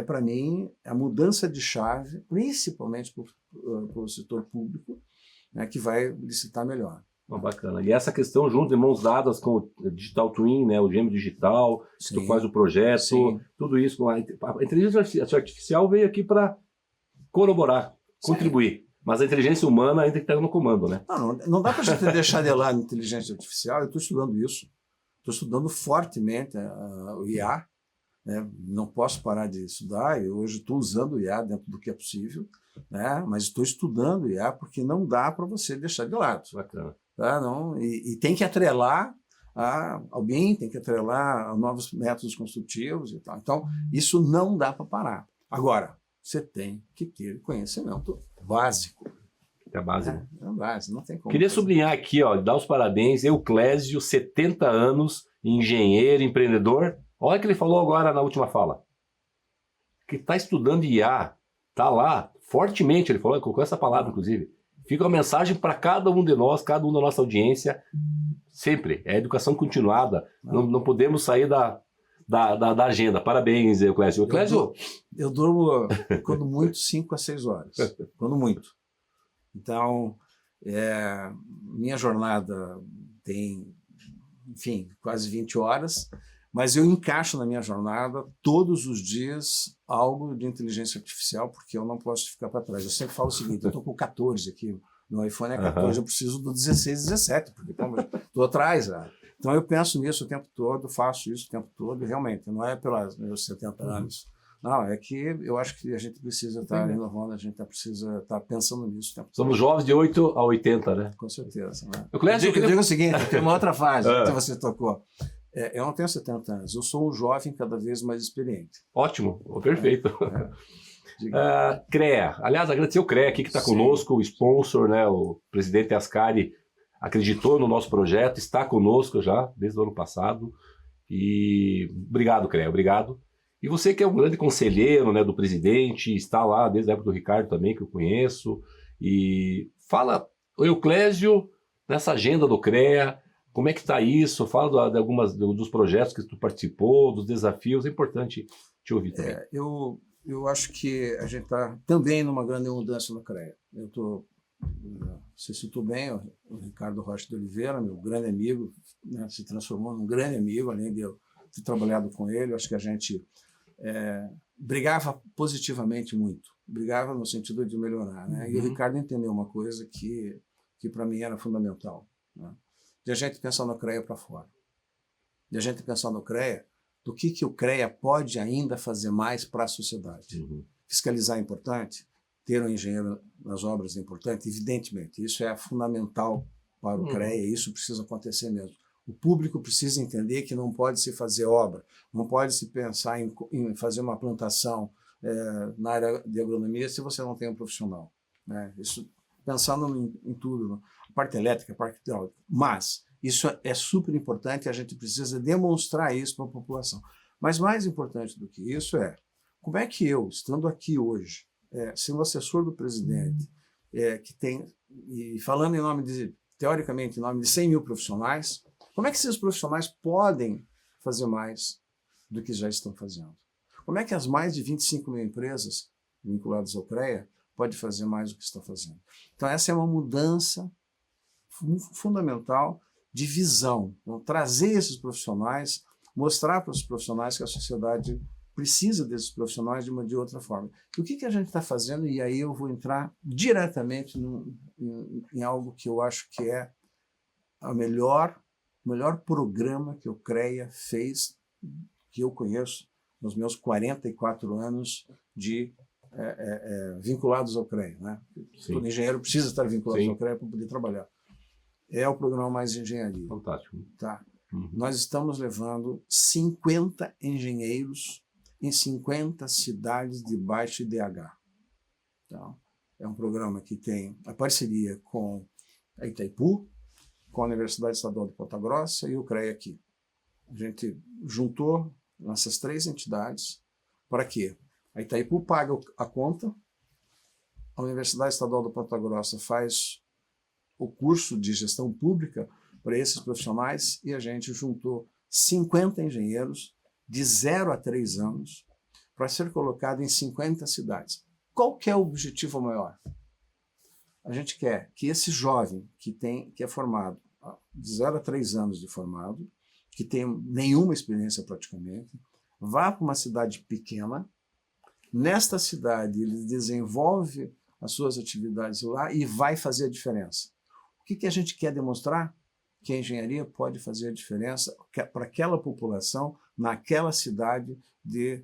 para mim, a mudança de chave, principalmente para o setor público, né, que vai licitar melhor. Bacana. E essa questão junto, de mãos dadas com o Digital Twin, né, o gêmeo digital, tu faz o projeto, sim, tudo isso. A inteligência artificial veio aqui para corroborar, sim, contribuir. Mas a inteligência humana ainda tem que estar no comando, né? Não dá para a gente deixar de lado a inteligência artificial. Eu estou estudando isso. Estou estudando fortemente o IA. Né? Não posso parar de estudar. Eu hoje estou usando o IA dentro do que é possível, né? Mas estou estudando o IA porque não dá para você deixar de lado. Bacana. Tá? Não, e tem que atrelar ao BIM, tem que atrelar a novos métodos construtivos e tal. Então, isso não dá para parar. Agora, você tem que ter conhecimento básico. É base. É base, não tem como. Queria sublinhar aqui, ó, dar os parabéns, Euclésio, 70 anos, engenheiro, empreendedor. Olha o que ele falou agora na última fala. Que está estudando IA, está lá, fortemente, ele falou, colocou essa palavra, inclusive. Fica uma mensagem para cada um de nós, cada um da nossa audiência, sempre. É educação continuada. Não podemos sair da agenda. Parabéns, Euclésio. Eu durmo, quando muito, 5 a 6 horas. Quando muito. Então, minha jornada tem, enfim, quase 20 horas, mas eu encaixo na minha jornada todos os dias algo de inteligência artificial, porque eu não posso ficar para trás. Eu sempre falo o seguinte, eu estou com 14 aqui, meu iPhone é 14, eu preciso do 16, 17, porque estou atrás. Então eu penso nisso o tempo todo, faço isso o tempo todo, e realmente, não é pelos meus 70 anos. Não, é que eu acho que a gente precisa estar inovando, a gente precisa estar pensando nisso o tempo todo. Somos jovens de 8 a 80, né? Com certeza. Né? Eu digo o seguinte, tem uma outra fase que você tocou. Eu não tenho 70 anos, eu sou um jovem cada vez mais experiente. Ótimo, perfeito. CREA, aliás, agradecer o CREA aqui que está conosco, o sponsor, né, o presidente Ascari acreditou no nosso projeto, está conosco já desde o ano passado. E obrigado, CREA, obrigado. E você que é um grande conselheiro, né, do presidente, está lá desde a época do Ricardo também, que eu conheço. E fala, o Euclésio, nessa agenda do CREA, como é que está isso? Fala de algumas dos projetos que tu participou, dos desafios. É importante te ouvir também. Eu acho que a gente está também numa grande mudança no CREA. Você citou bem o Ricardo Rocha de Oliveira, meu grande amigo, né, se transformou num grande amigo, além de eu ter trabalhado com ele. Acho que a gente brigava positivamente muito. Brigava no sentido de melhorar. Né? E o Ricardo entendeu uma coisa que para mim era fundamental. Né? De a gente pensar no CREA para fora. De a gente pensar no CREA, do que o CREA pode ainda fazer mais para a sociedade. Fiscalizar é importante, ter um engenheiro nas obras é importante, evidentemente. Isso é fundamental para o CREA, e isso precisa acontecer mesmo. O público precisa entender que não pode se fazer obra, não pode se pensar em fazer uma plantação na área de agronomia se você não tem um profissional. Né? Isso pensando em tudo, né? A parte elétrica, a parte hidráulica. Mas isso é super importante e a gente precisa demonstrar isso para a população. Mas mais importante do que isso como é que eu, estando aqui hoje, sendo assessor do presidente, que tem, e falando em nome teoricamente, em nome de 100 mil profissionais, como é que esses profissionais podem fazer mais do que já estão fazendo? Como é que as mais de 25 mil empresas vinculadas ao CREA podem fazer mais do que estão fazendo? Então, essa é uma mudança fundamental de visão. Então, trazer esses profissionais, mostrar para os profissionais que a sociedade precisa desses profissionais de outra forma. E o que a gente está fazendo? E aí eu vou entrar diretamente em algo que eu acho que é o melhor programa que o CREA fez, que eu conheço, nos meus 44 anos de vinculados ao CREA. Né? Todo engenheiro precisa estar vinculado ao CREA para poder trabalhar. É o programa Mais Engenharia. Fantástico. Tá? Nós estamos levando 50 engenheiros em 50 cidades de baixo IDH. Então, é um programa que tem a parceria com a Itaipu, com a Universidade Estadual de Ponta Grossa e o CREA aqui. A gente juntou essas 3 entidades para quê? A Itaipu paga a conta, a Universidade Estadual de Ponta Grossa faz o curso de gestão pública para esses profissionais e a gente juntou 50 engenheiros de 0 a 3 anos para ser colocado em 50 cidades. Qual que é o objetivo maior? A gente quer que esse jovem que é formado de 0 a 3 anos de formado, que tem nenhuma experiência praticamente, vá para uma cidade pequena, nesta cidade ele desenvolve as suas atividades lá e vai fazer a diferença. O que a gente quer demonstrar? Que a engenharia pode fazer a diferença para aquela população, naquela cidade de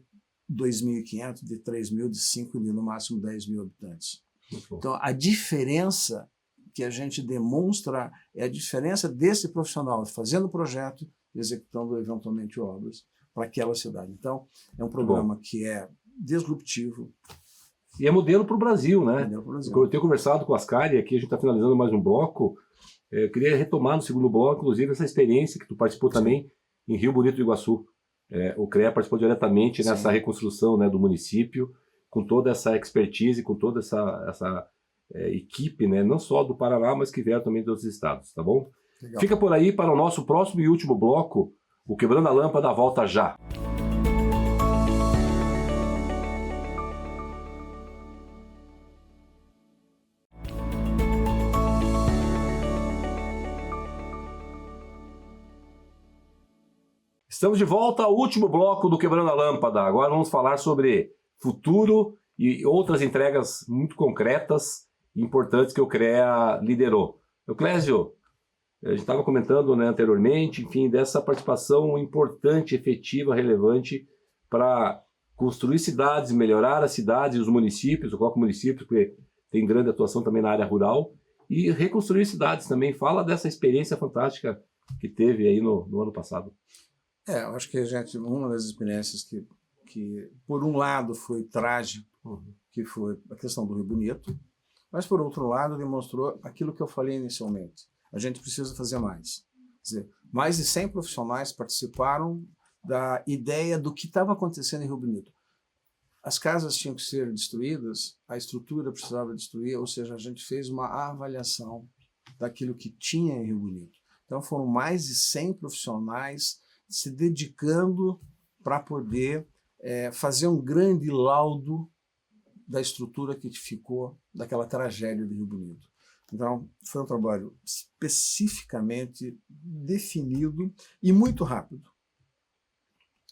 2.500, de 3.000, de 5.000, no máximo 10.000 habitantes. Então, a diferença que a gente demonstra é a diferença desse profissional fazendo projeto, executando eventualmente obras para aquela cidade. Então, é um programa que é disruptivo. E é modelo para o Brasil, né? Modelo pro Brasil. Eu tenho conversado com a Ascari, aqui a gente está finalizando mais um bloco. Eu queria retomar no segundo bloco, inclusive, essa experiência que tu participou também em Rio Bonito do Iguaçu. O CREA participou diretamente nessa reconstrução, né, do município, com toda essa expertise, com toda essa equipe, né, não só do Paraná, mas que vieram também de outros estados, tá bom? Legal. Fica por aí para o nosso próximo e último bloco, o Quebrando a Lâmpada volta já. Estamos de volta ao último bloco do Quebrando a Lâmpada. Agora vamos falar sobre futuro e outras entregas muito concretas e importantes que o CREA liderou. Clésio, a gente estava comentando, né, anteriormente, enfim, dessa participação importante, efetiva, relevante para construir cidades, melhorar as cidades e os municípios, eu coloco municípios porque tem grande atuação também na área rural, e reconstruir cidades também. Fala dessa experiência fantástica que teve aí no ano passado. Eu acho que uma das experiências que por um lado foi trágico, que foi a questão do Rio Bonito, mas por outro lado demonstrou aquilo que eu falei inicialmente. A gente precisa fazer mais. Quer dizer, mais de 100 profissionais participaram da ideia do que estava acontecendo em Rio Bonito. As casas tinham que ser destruídas, a estrutura precisava destruir, ou seja, a gente fez uma avaliação daquilo que tinha em Rio Bonito. Então foram mais de 100 profissionais se dedicando para poder fazer um grande laudo da estrutura que ficou daquela tragédia do Rio Bonito. Então, foi um trabalho especificamente definido e muito rápido.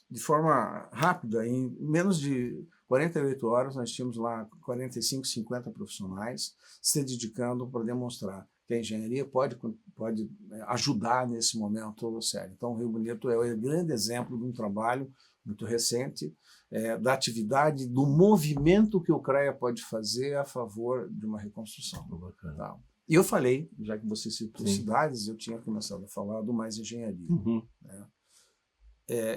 De forma rápida, em menos de 48 horas, nós tínhamos lá 45, 50 profissionais se dedicando para demonstrar que a engenharia pode ajudar nesse momento sério. Então, o Rio Bonito é um grande exemplo de um trabalho muito recente, da atividade, do movimento que o CREA pode fazer a favor de uma reconstrução. Tá. E eu falei, já que você citou cidades, eu tinha começado a falar do Mais Engenharia. Né?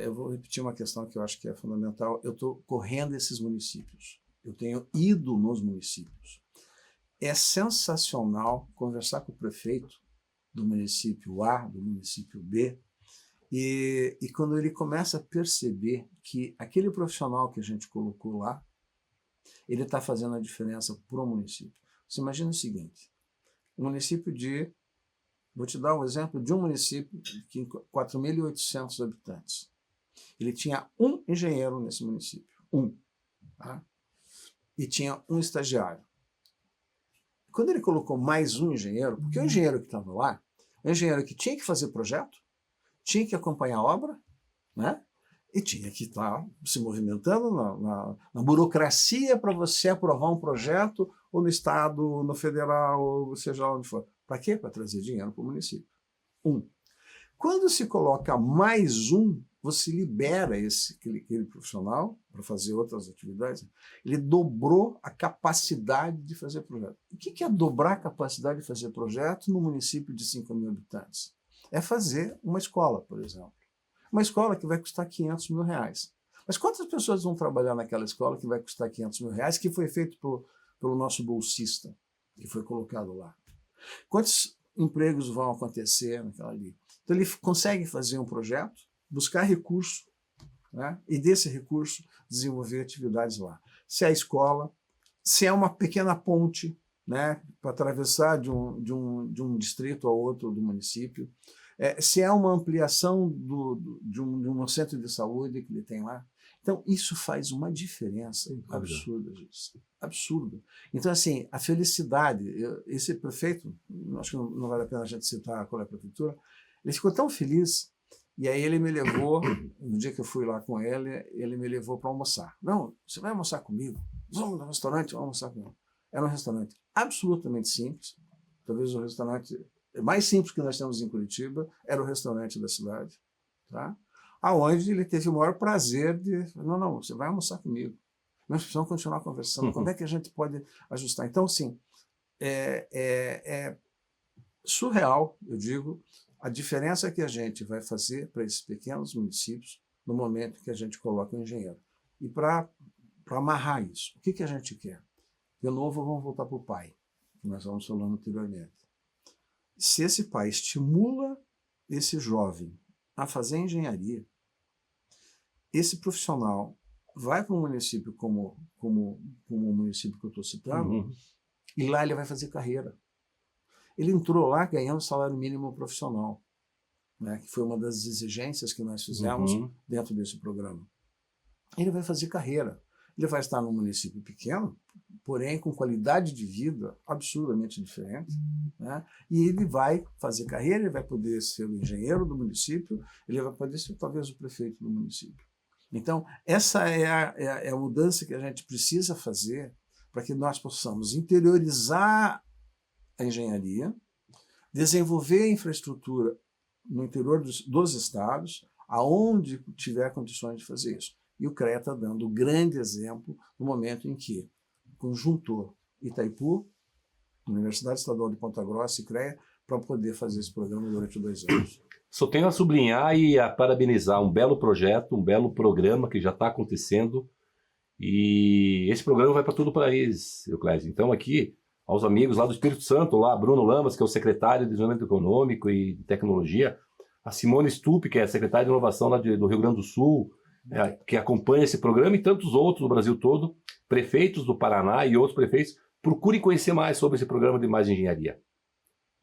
Eu vou repetir uma questão que eu acho que é fundamental. Eu estou correndo esses municípios. Eu tenho ido nos municípios. É sensacional conversar com o prefeito do município A, do município B, e quando ele começa a perceber que aquele profissional que a gente colocou lá, ele está fazendo a diferença para o município. Você imagina o seguinte, vou te dar um exemplo de um município de 4.800 habitantes. Ele tinha um engenheiro nesse município, tá? E tinha um estagiário. Quando ele colocou mais um engenheiro, porque o engenheiro que estava lá, o engenheiro que tinha que fazer projeto, tinha que acompanhar a obra, né? E tinha que estar se movimentando na burocracia para você aprovar um projeto, ou no Estado, no Federal, ou seja onde for. Para quê? Para trazer dinheiro para o município. Quando se coloca mais você libera aquele profissional para fazer outras atividades. Ele dobrou a capacidade de fazer projeto. O que é dobrar a capacidade de fazer projeto no município de 5.000 habitantes? É fazer uma escola, por exemplo. Uma escola que vai custar R$500 mil. Mas quantas pessoas vão trabalhar naquela escola que vai custar R$500 mil, que foi feito pelo nosso bolsista, que foi colocado lá. Quantos empregos vão acontecer naquela ali? Então ele consegue fazer um projeto, buscar recurso, né? E desse recurso desenvolver atividades lá. Se é a escola, se é uma pequena ponte, né, para atravessar de um distrito ao outro do município, se é uma ampliação de um centro de saúde que ele tem lá. Então, isso faz uma diferença absurda, gente. Absurda. Então, assim, a felicidade, esse prefeito, acho que não vale a pena a gente citar qual é a prefeitura, ele ficou tão feliz, e aí ele me levou, no dia que eu fui lá com ele me levou para almoçar. Não, você vai almoçar comigo? Vamos no restaurante, vamos almoçar comigo. Era um restaurante absolutamente simples, talvez o restaurante mais simples que nós temos em Curitiba, era o restaurante da cidade, tá? Aonde ele teve o maior prazer de, não, você vai almoçar comigo. Nós precisamos continuar conversando, como é que a gente pode ajustar? Então, assim, é surreal, eu digo, a diferença que a gente vai fazer para esses pequenos municípios no momento que a gente coloca o engenheiro. E para amarrar isso, o que a gente quer? De novo, vamos voltar para o pai, que nós estávamos falando anteriormente. Se esse pai estimula esse jovem a fazer engenharia, esse profissional vai para um município como o município que eu estou citando, e lá ele vai fazer carreira. Ele entrou lá ganhando salário mínimo profissional, né, que foi uma das exigências que nós fizemos dentro desse programa. Ele vai fazer carreira. Ele vai estar num município pequeno, porém com qualidade de vida absurdamente diferente, né? E ele vai fazer carreira, ele vai poder ser o engenheiro do município, ele vai poder ser talvez o prefeito do município. Então, essa é a mudança que a gente precisa fazer para que nós possamos interiorizar a engenharia, desenvolver a infraestrutura no interior dos estados, aonde tiver condições de fazer isso. E o CREA está dando um grande exemplo no momento em que conjuntou Itaipu, Universidade Estadual de Ponta Grossa e CREA para poder fazer esse programa durante 2 anos. Só tenho a sublinhar e a parabenizar um belo projeto, um belo programa que já está acontecendo. E esse programa vai para todo o país, Euclésio. Então aqui, aos amigos lá do Espírito Santo, lá Bruno Lamas, que é o secretário de Desenvolvimento Econômico e Tecnologia, a Simone Stupp, que é a secretária de Inovação lá do Rio Grande do Sul, que acompanha esse programa, e tantos outros do Brasil todo, prefeitos do Paraná e outros prefeitos, procurem conhecer mais sobre esse programa de mais engenharia.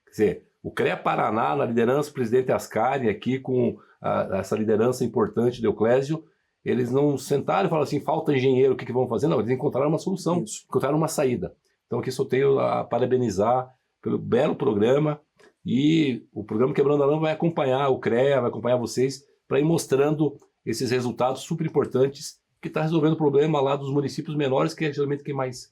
Quer dizer, o CREA Paraná, na liderança do presidente Ascari, aqui com essa liderança importante do Euclésio, eles não sentaram e falaram assim, falta engenheiro, o que vão fazer? Não, eles encontraram uma solução, encontraram uma saída. Então aqui só tenho a parabenizar pelo belo programa, e o programa Quebrando a Lama vai acompanhar o CREA, vai acompanhar vocês, para ir mostrando esses resultados super importantes, que está resolvendo o problema lá dos municípios menores, que é geralmente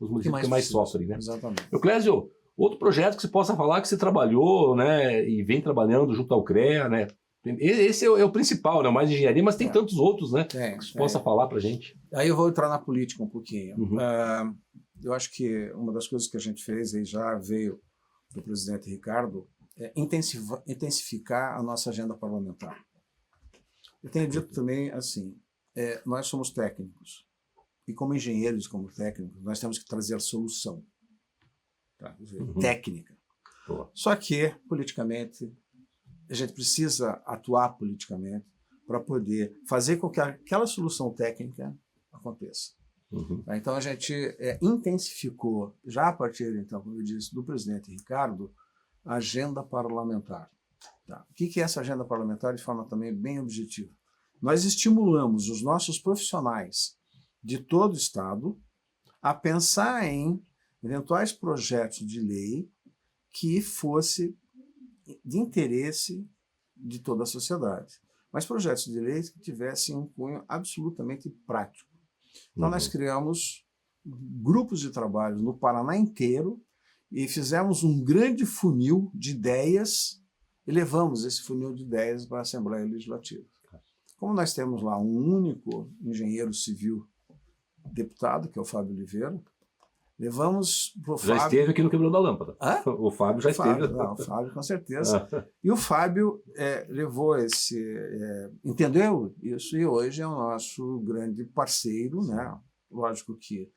os municípios que mais sofrem, né? Exatamente. Euclésio, outro projeto que você possa falar que você trabalhou, né, e vem trabalhando junto ao CREA, né? Esse é o principal, né? Mais engenharia, mas tem tantos outros, né? Que você possa falar para a gente. Aí eu vou entrar na política um pouquinho. Eu acho que uma das coisas que a gente fez, aí já veio do presidente Ricardo, é intensificar a nossa agenda parlamentar. Eu tenho dito também assim, nós somos técnicos, e como engenheiros, como técnicos, nós temos que trazer solução, tá? Técnica. Só que, politicamente, a gente precisa atuar politicamente para poder fazer com que aquela solução técnica aconteça. Tá? Então, a gente intensificou, já a partir, então, como eu disse, do presidente Ricardo, a agenda parlamentar. Tá? O que é essa agenda parlamentar de forma também bem objetiva? Nós estimulamos os nossos profissionais de todo o Estado a pensar em eventuais projetos de lei que fosse de interesse de toda a sociedade, mas projetos de lei que tivessem um cunho absolutamente prático. Então, nós criamos grupos de trabalho no Paraná inteiro e fizemos um grande funil de ideias e levamos esse funil de ideias para a Assembleia Legislativa. Como nós temos lá um único engenheiro civil deputado, que é o Fábio Oliveira, levamos para o Fábio... Já esteve aqui no Quebrando a Lâmpada. O Fábio já esteve. Não, o Fábio, com certeza. E o Fábio levou entendeu isso, e hoje é o nosso grande parceiro, né? Lógico que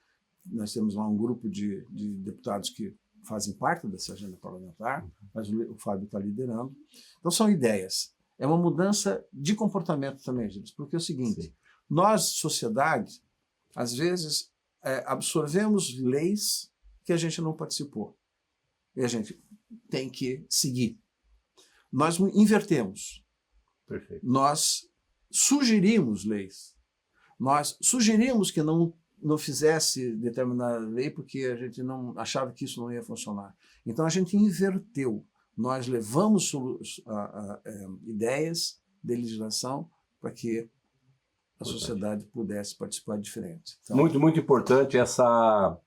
nós temos lá um grupo de deputados que fazem parte dessa agenda parlamentar, mas o Fábio está liderando. Então, são ideias. É uma mudança de comportamento também, gente, porque é o seguinte, Sim. nós, sociedade, às vezes, absorvemos leis que a gente não participou. E a gente tem que seguir. Nós invertemos. Perfeito. Nós sugerimos leis. Nós sugerimos que não fizesse determinada lei porque a gente não achava que isso não ia funcionar. Então a gente inverteu. Nós levamos ideias de legislação para que a sociedade pudesse participar diferente. Então, Muito, muito importante essa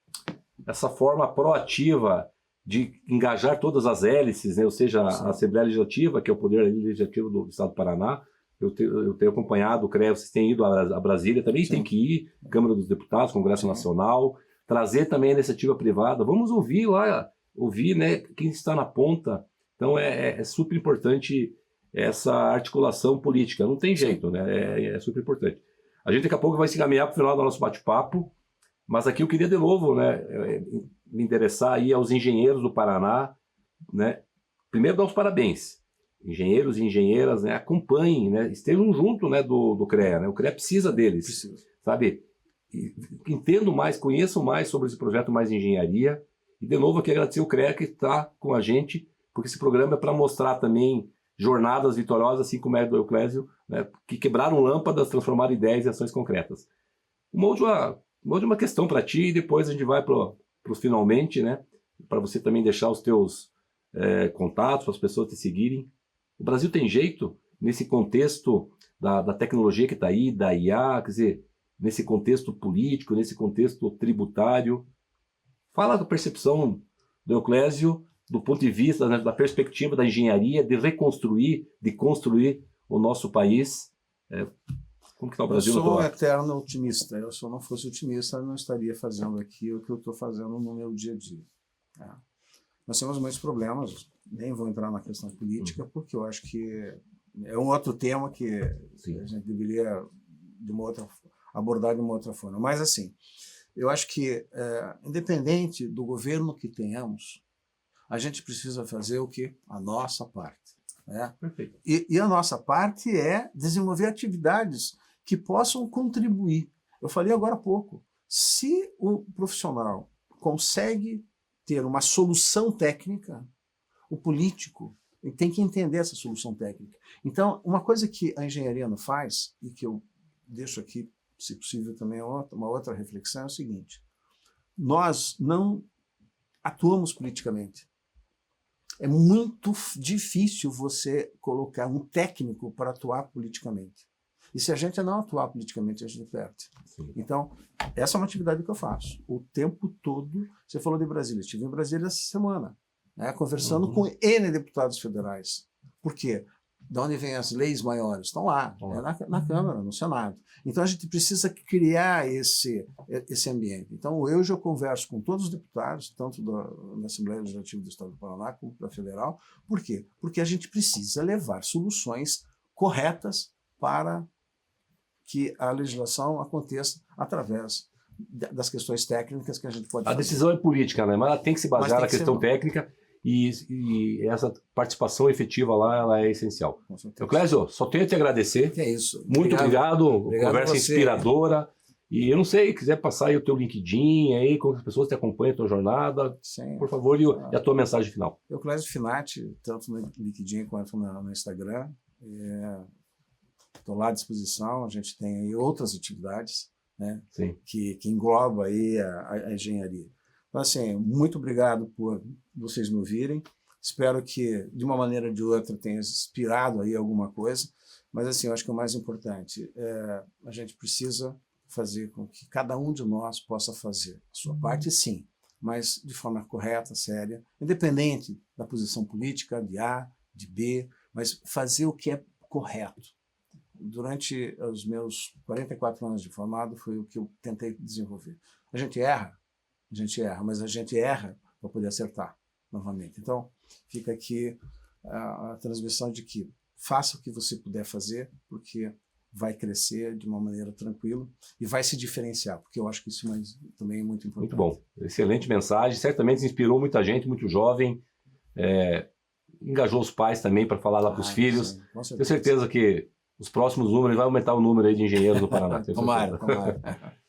forma proativa de engajar todas as hélices, né? Ou seja, a Assembleia Legislativa, que é o poder legislativo do Estado do Paraná. Eu tenho acompanhado o CREA, vocês têm ido a Brasília, também tem que ir, Câmara dos Deputados, Congresso Nacional, trazer também a iniciativa privada. Vamos ouvir lá, né, quem está na ponta. Então é super importante essa articulação política. Não tem jeito, né? É super importante. A gente daqui a pouco vai se encaminhar para o final do nosso bate-papo, mas aqui eu queria de novo, né, me interessar aí aos engenheiros do Paraná, né? Primeiro dar os parabéns. Engenheiros e engenheiras, né, acompanhem, né, estejam junto, né, do CREA, né, o CREA precisa deles, sabe? Entendam mais, conheçam mais sobre esse projeto Mais Engenharia, e de novo aqui agradecer o CREA que está com a gente, porque esse programa é para mostrar também jornadas vitoriosas, assim como é do Euclésio, né, que quebraram lâmpadas, transformaram ideias em ações concretas. Uma última questão para ti, e depois a gente vai para os finalmente, né, para você também deixar os teus contatos, para as pessoas te seguirem. O Brasil tem jeito, nesse contexto da tecnologia que está aí, da IA, quer dizer, nesse contexto político, nesse contexto tributário. Fala da percepção do Euclésio, do ponto de vista, né, da perspectiva da engenharia, de reconstruir, de construir o nosso país. Como que está o Brasil? Eu sou um eterno otimista. Se eu não fosse otimista, eu não estaria fazendo aqui o que eu estou fazendo no meu dia a dia. Nós temos muitos problemas, nem vou entrar na questão política, porque eu acho que é um outro tema que a gente deveria abordar de uma outra forma. Mas, assim, eu acho que, independente do governo que tenhamos, a gente precisa fazer o quê? A nossa parte. Né? Perfeito. E a nossa parte é desenvolver atividades que possam contribuir. Eu falei agora há pouco, se o profissional consegue ter uma solução técnica, o político tem que entender essa solução técnica. Então, uma coisa que a engenharia não faz, e que eu deixo aqui, se possível, também uma outra reflexão, é o seguinte: nós não atuamos politicamente. É muito difícil você colocar um técnico para atuar politicamente. E se a gente não atuar politicamente, a gente perde. Sim. Então, essa é uma atividade que eu faço. O tempo todo, você falou de Brasília, estive em Brasília essa semana, né, conversando com N deputados federais. Por quê? De onde vêm as leis maiores? Estão lá, na Câmara, no Senado. Então, a gente precisa criar esse ambiente. Então, hoje eu converso com todos os deputados, tanto da Assembleia Legislativa do Estado do Paraná como da Federal. Por quê? Porque a gente precisa levar soluções corretas para que a legislação aconteça através das questões técnicas que a gente pode fazer. A decisão é política, né? Mas ela tem que se basear na questão técnica e essa participação efetiva lá ela é essencial. Euclésio, só tenho a te agradecer. Que é isso. Muito obrigado. Conversa você. Inspiradora. E eu não sei, quiser passar aí o teu LinkedIn, aí, como as pessoas te acompanham a tua jornada, Sim. por favor, e a tua mensagem final. Euclésio Finati, tanto no LinkedIn quanto no Instagram. Estou lá à disposição, a gente tem aí outras atividades, né, que engloba aí a engenharia. Então, assim, muito obrigado por vocês me ouvirem. Espero que, de uma maneira ou de outra, tenha inspirado aí alguma coisa. Mas, assim, eu acho que o mais importante a gente precisa fazer com que cada um de nós possa fazer a sua parte, sim, mas de forma correta, séria, independente da posição política, de A, de B, mas fazer o que é correto. Durante os meus 44 anos de formado, foi o que eu tentei desenvolver. A gente erra, mas a gente erra para poder acertar novamente. Então, fica aqui a transmissão de que faça o que você puder fazer, porque vai crescer de uma maneira tranquila e vai se diferenciar, porque eu acho que isso também é muito importante. Muito bom. Excelente mensagem. Certamente inspirou muita gente, muito jovem. Engajou os pais também para falar lá para os filhos. Sim, com certeza. Tenho certeza que os próximos números vai aumentar o número aí de engenheiros do Paraná. Tomara.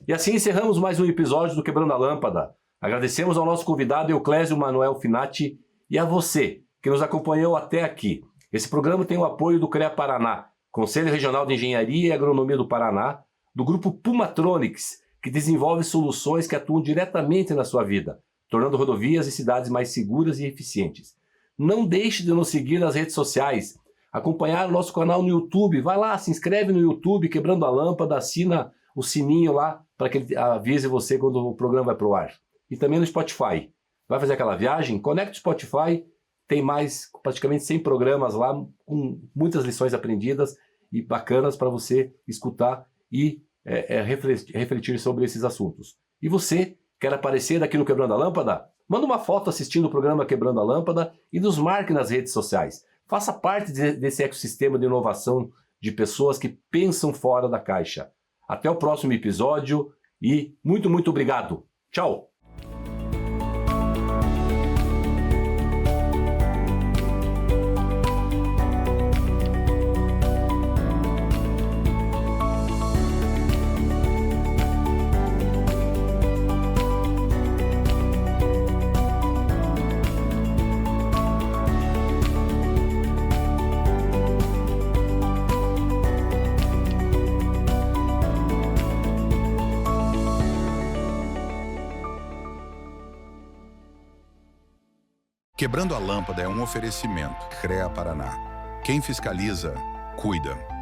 E assim encerramos mais um episódio do Quebrando a Lâmpada. Agradecemos ao nosso convidado Euclésio Manuel Finati e a você que nos acompanhou até aqui. Esse programa tem o apoio do CREA Paraná, Conselho Regional de Engenharia e Agronomia do Paraná, do grupo Pumatronics, que desenvolve soluções que atuam diretamente na sua vida, tornando rodovias e cidades mais seguras e eficientes. Não deixe de nos seguir nas redes sociais, acompanhar o nosso canal no YouTube. Vai lá, se inscreve no YouTube, Quebrando a Lâmpada, assina o sininho lá para que ele avise você quando o programa vai para o ar. E também no Spotify. Vai fazer aquela viagem? Conecte o Spotify, tem mais praticamente 100 programas lá, com muitas lições aprendidas e bacanas para você escutar e refletir sobre esses assuntos. E você quer aparecer aqui no Quebrando a Lâmpada? Manda uma foto assistindo o programa Quebrando a Lâmpada e nos marque nas redes sociais. Faça parte desse ecossistema de inovação de pessoas que pensam fora da caixa. Até o próximo episódio e muito, muito obrigado. Tchau! Quebrando a Lâmpada é um oferecimento. CREA Paraná. Quem fiscaliza, cuida.